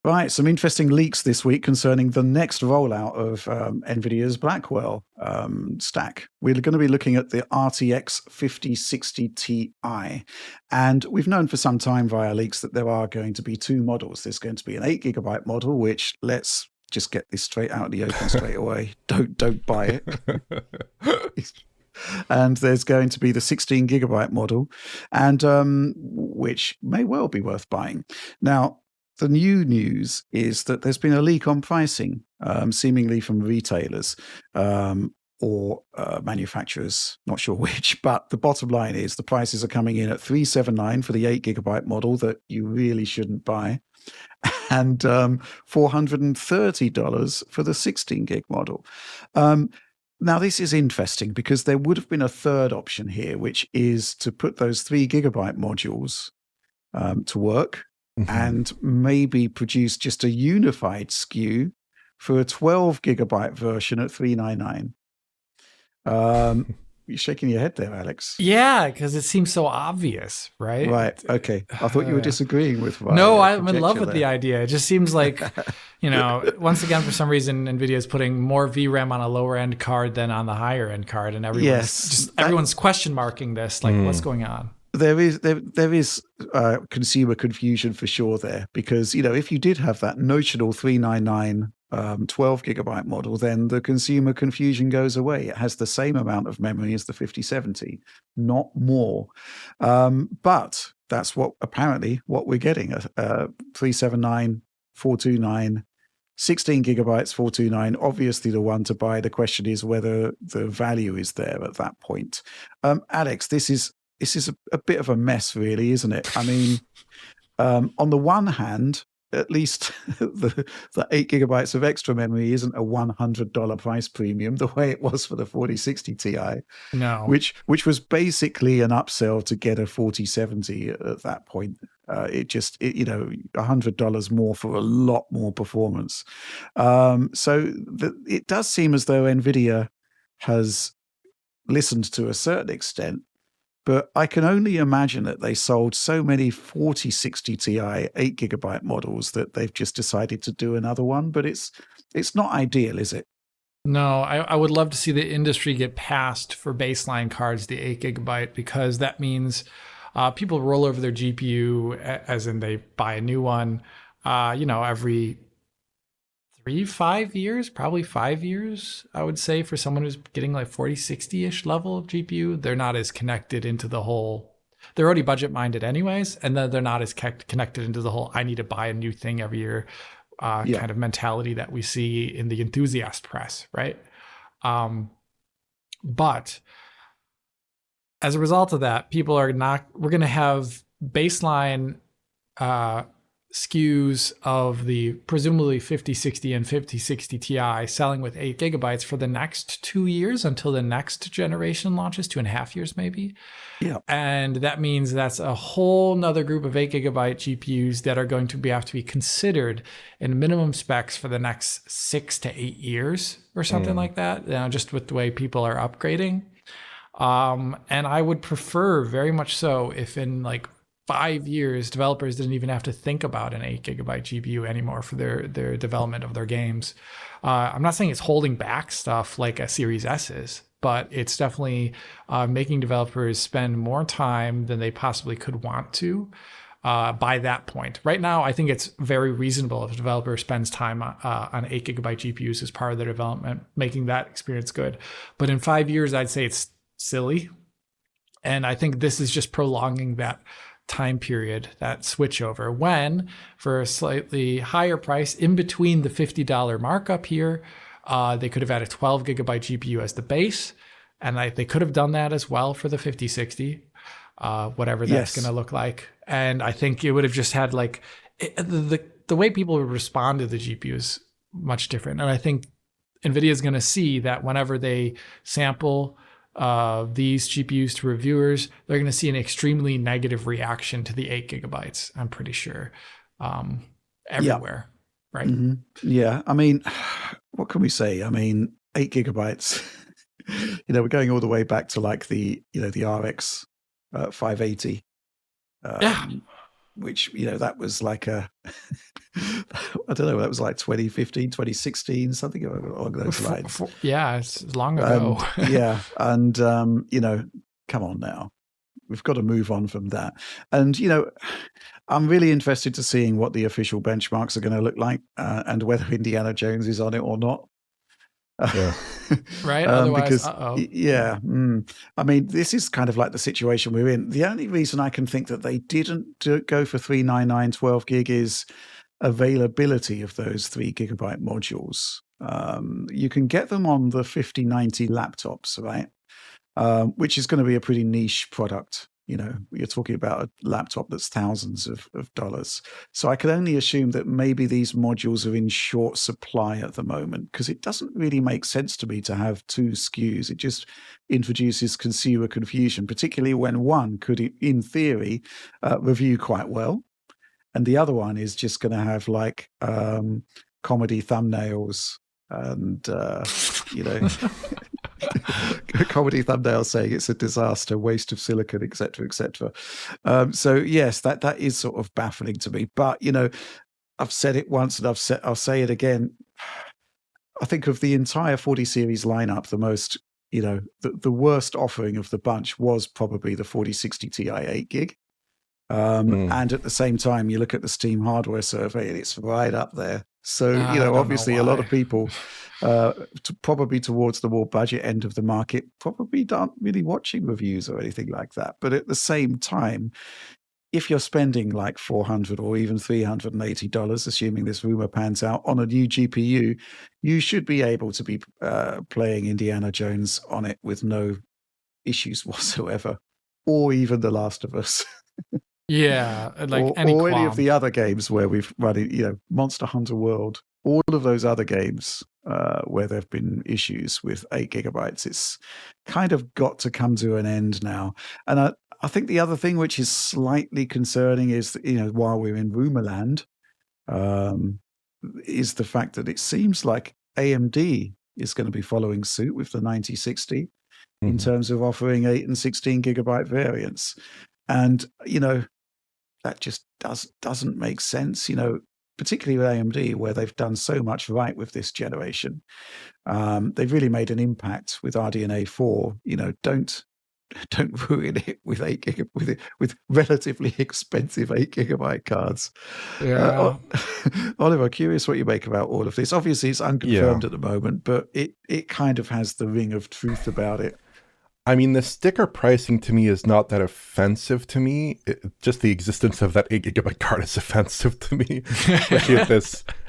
Right, some interesting leaks this week concerning the next rollout of NVIDIA's Blackwell stack. We're going to be looking at the RTX 5060 Ti. And we've known for some time via leaks that there are going to be two models. There's going to be an 8GB model, which, let's just get this straight out of the open straight away. Don't buy it. And there's going to be the 16GB model, and which may well be worth buying. Now, the new news is that there's been a leak on pricing, seemingly from retailers or manufacturers, not sure which. But the bottom line is the prices are coming in at $379 for the 8GB model that you really shouldn't buy, and $430 for the 16GB model. Now, this is interesting because there would have been a third option here, which is to put those 3GB modules to work. Mm-hmm. And maybe produce just a unified SKU for a 12GB version at $399. You're shaking your head there, Alex. Yeah, because it seems so obvious, right? Right. Okay. I thought you were disagreeing with my No, I'm in love with there. the idea. It just seems like, once again, for some reason, NVIDIA is putting more VRAM on a lower end card than on the higher end card, and everyone's question marking this, like, what's going on? There is consumer confusion for sure there, because if you did have that notional $399 12GB model, then the consumer confusion goes away. It has the same amount of memory as the 5070, not more. But that's what we're getting: $379, $429. 16GB, $429, obviously the one to buy. The question is whether the value is there at that point. Alex, this is a bit of a mess, really, isn't it? I mean, on the one hand, at least the 8GB of extra memory isn't a $100 price premium the way it was for the 4060 Ti. No, which was basically an upsell to get a 4070 at that point. $100 more for a lot more performance. So it does seem as though NVIDIA has listened to a certain extent. But I can only imagine that they sold so many 4060 Ti 8GB models that they've just decided to do another one. But it's not ideal, is it? No, I would love to see the industry get past for baseline cards the 8GB, because that means people roll over their GPU, as in they buy a new one, every 5 years, probably 5 years, I would say, for someone who's getting like 4060-ish level of GPU. They're not as connected into the whole, they're already budget minded anyways, and then they're not as connected into the whole I need to buy a new thing every year kind of mentality that we see in the enthusiast press, right? But as a result of that, we're going to have baseline SKUs of the presumably 5060 and 5060 Ti selling with 8GB for the next 2 years until the next generation launches, 2.5 years maybe. Yeah. And that means that's a whole nother group of 8GB GPUs that are going to have to be considered in minimum specs for the next 6 to 8 years or something like that, just with the way people are upgrading. And I would prefer very much so if in like 5 years, developers didn't even have to think about an 8GB GPU anymore for their development of their games. I'm not saying it's holding back stuff like a Series S is, but it's definitely making developers spend more time than they possibly could want to by that point. Right now, I think it's very reasonable if a developer spends time on 8GB GPUs as part of their development, making that experience good. But in 5 years, I'd say it's silly. And I think this is just prolonging that time period, that switchover, when for a slightly higher price in between the $50 markup here, they could have had a 12GB GPU as the base, and they could have done that as well for the 5060, whatever that's going to look like. And I think it would have just had like the way people would respond to the GPU is much different. And I think NVIDIA is going to see that whenever they sample these GPUs to reviewers, they're going to see an extremely negative reaction to the 8GB. I'm pretty sure everywhere, right? Mm-hmm. Yeah, I mean, what can we say? I mean, 8GB. We're going all the way back to like the RX 580. Which that was like I don't know, that was like 2015, 2016, something along those lines. Yeah, it's long ago. Yeah. And, come on now. We've got to move on from that. And, I'm really interested to seeing what the official benchmarks are going to look like and whether Indiana Jones is on it or not. Yeah. Right? Otherwise, because uh-oh. I mean, this is kind of like the situation we're in. The only reason I can think that they didn't go for 399 12 gig is availability of those 3 gigabyte modules. You can get them on the 5090 laptops, right? Which is going to be a pretty niche product. You're talking about a laptop that's thousands of dollars. So I can only assume that maybe these modules are in short supply at the moment, because it doesn't really make sense to me to have 2 SKUs. It just introduces consumer confusion, particularly when one could, in theory, review quite well. And the other one is just going to have like comedy thumbnails and, comedy thumbnails saying it's a disaster, waste of silicon, etc., etc. So yes, that is sort of baffling to me. But I've said it once and I'll say it again. I think of the entire 40 series lineup, the most, the worst offering of the bunch was probably the 4060 Ti 8 gig. And at the same time, you look at the Steam hardware survey and it's right up there. So, obviously a lot of people probably towards the more budget end of the market probably aren't really watching reviews or anything like that. But at the same time, if you're spending like $400 or even $380, assuming this rumor pans out, on a new GPU, you should be able to be playing Indiana Jones on it with no issues whatsoever, or even The Last of Us. Yeah, like or any of the other games where we've run it, Monster Hunter World, all of those other games where there have been issues with 8 gigabytes. It's kind of got to come to an end now. And I think the other thing which is slightly concerning is that, while we're in rumor land, is the fact that it seems like AMD is going to be following suit with the 9060 in terms of offering 8 and 16 gigabyte variants. And, that just doesn't make sense, particularly with AMD, where they've done so much right with this generation. They've really made an impact with RDNA 4. Don't ruin it with with relatively expensive 8 gigabyte cards. Yeah. Oliver, curious what you make about all of this. Obviously, it's unconfirmed at the moment, but it kind of has the ring of truth about it. I mean, the sticker pricing to me is not that offensive to me. Just the existence of that 8 gigabyte card is offensive to me, especially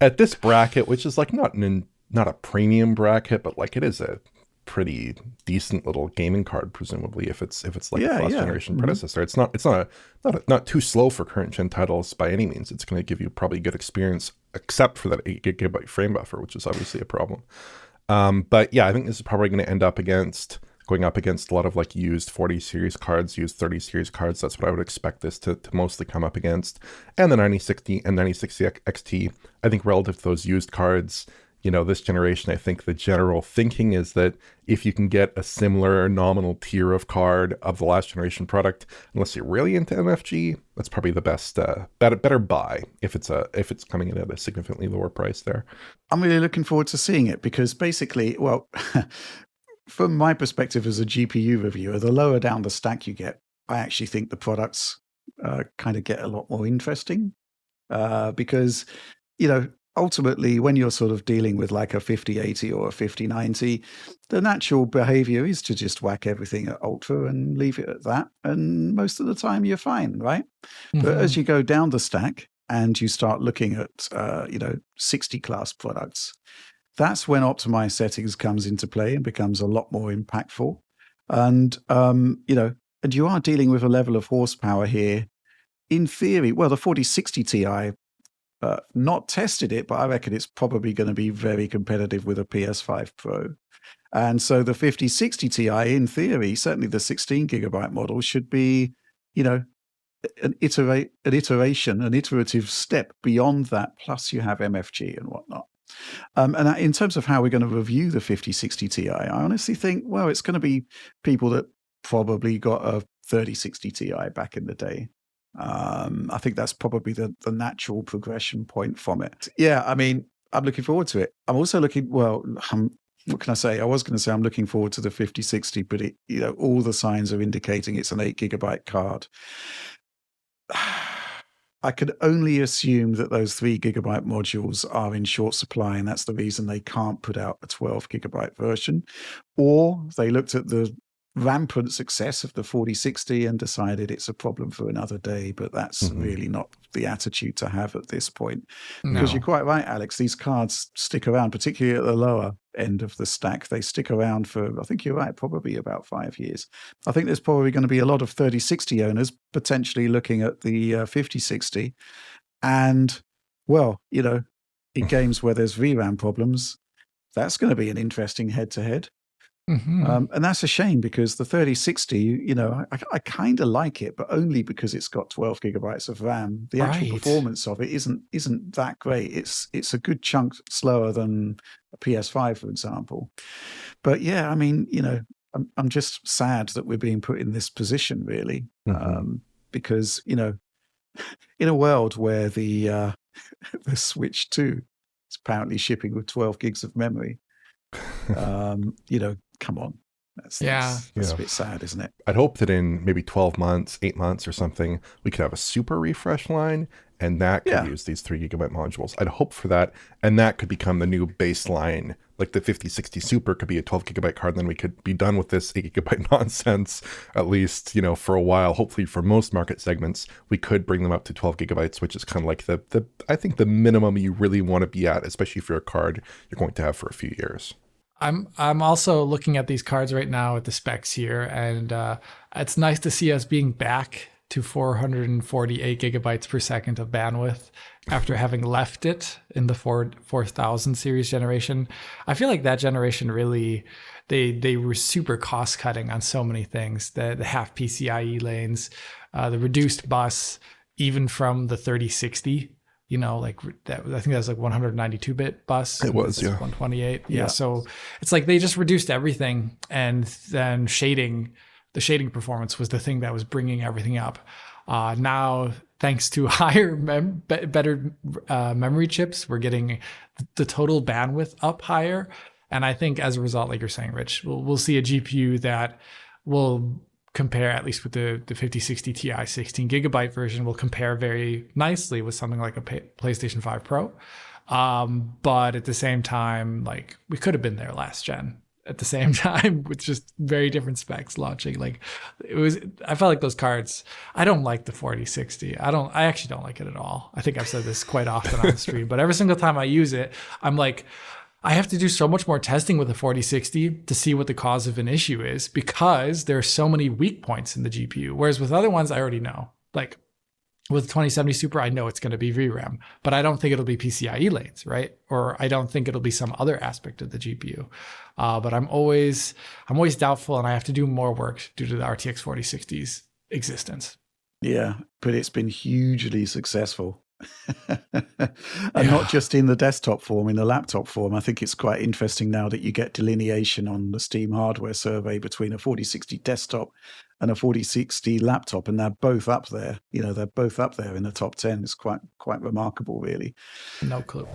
at this bracket, which is like not a premium bracket, but like it is a pretty decent little gaming card, presumably, if it's like a last generation predecessor. It's not too slow for current gen titles by any means. It's going to give you probably a good experience, except for that 8 gigabyte frame buffer, which is obviously a problem. But yeah, I think this is probably going to end up going up against a lot of like used 40 series cards, used 30 series cards. That's what I would expect this to mostly come up against. And the 9060 and 9060 XT, I think relative to those used cards, this generation, I think the general thinking is that if you can get a similar nominal tier of card of the last generation product, unless you're really into MFG, that's probably the best, better buy if it's coming in at a significantly lower price there. I'm really looking forward to seeing it because basically, well, from my perspective as a GPU reviewer, the lower down the stack you get, I actually think the products kind of get a lot more interesting because, ultimately, when you're sort of dealing with like a 5080 or a 5090, the natural behavior is to just whack everything at ultra and leave it at that. And most of the time you're fine, right? Mm-hmm. But as you go down the stack and you start looking at, 60 class products, that's when optimized settings comes into play and becomes a lot more impactful. And, and you are dealing with a level of horsepower here. In theory, well, the 4060 Ti, not tested it, but I reckon it's probably going to be very competitive with a PS5 Pro. And so the 5060 Ti, in theory, certainly the 16 gigabyte model should be, an iterative step beyond that. Plus you have MFG and whatnot. And in terms of how we're going to review the 5060 Ti, I honestly think, well, it's going to be people that probably got a 3060 Ti back in the day. I think that's probably the natural progression point from it. Yeah, I mean, I'm looking forward to it. I'm also what can I say? I was going to say I'm looking forward to the 5060, but all the signs are indicating it's an 8 gigabyte card. I could only assume that those 3 gigabyte modules are in short supply, and that's the reason they can't put out a 12 gigabyte version. Or they looked at the rampant success of the 4060 and decided it's a problem for another day. But that's really not the attitude to have at this point. Because you're quite right, Alex, these cards stick around, particularly at the lower end of the stack. They stick around for, I think you're right, probably about 5 years. I think there's probably going to be a lot of 3060 owners potentially looking at the 5060. And, well, in games where there's VRAM problems, that's going to be an interesting head-to-head. And that's a shame because the 3060, I kind of like it, but only because it's got 12 gigabytes of RAM. The actual performance of it isn't that great. It's a good chunk slower than a PS5, for example. But yeah, I mean, I'm just sad that we're being put in this position, really, because in a world where the Switch 2 is apparently shipping with 12 gigs of memory. Come on. That's a bit sad, isn't it? I'd hope that in maybe 12 months, 8 months or something, we could have a super refresh line, and that could use these 3 gigabyte modules. I'd hope for that, and that could become the new baseline. Like the 5060 Super could be a 12 gigabyte card, and then we could be done with this 8 gigabyte nonsense, at least, for a while. Hopefully for most market segments, we could bring them up to 12 gigabytes, which is kind of like I think the minimum you really want to be at, especially for a card you're going to have for a few years. I'm also looking at these cards right now at the specs here, and it's nice to see us being back to 448 gigabytes per second of bandwidth after having left it in the 4000 series generation. I feel like that generation really, they were super cost cutting on so many things. The half PCIe lanes, the reduced bus, even from the 3060. Like that, I think that was like 192-bit bus. It was, 128. Yeah. So it's like they just reduced everything, and then the shading performance was the thing that was bringing everything up. Now, thanks to higher, better memory chips, we're getting the total bandwidth up higher. And I think as a result, like you're saying, Rich, we'll see a GPU that will compare, at least with the 5060 Ti 16 gigabyte version, will compare very nicely with something like a PlayStation 5 Pro. But at the same time, like we could have been there last gen at the same time with just very different specs launching. Like I felt like those cards, I don't like the 4060. I actually don't like it at all. I think I've said this quite often on the stream, but every single time I use it, I'm like, I have to do so much more testing with the 4060 to see what the cause of an issue is, because there are so many weak points in the GPU. Whereas with other ones, I already know. Like with the 2070 Super, I know it's going to be VRAM, but I don't think it'll be PCIe lanes, right? Or I don't think it'll be some other aspect of the GPU. But I'm always doubtful, and I have to do more work due to the RTX 4060's existence. Yeah, but it's been hugely successful. And not just in the desktop form, in the laptop form. I think it's quite interesting now that you get delineation on the Steam hardware survey between a 4060 desktop and a 4060 laptop, and they're both up there. They're both up there in the top 10. It's quite remarkable, really. No clue.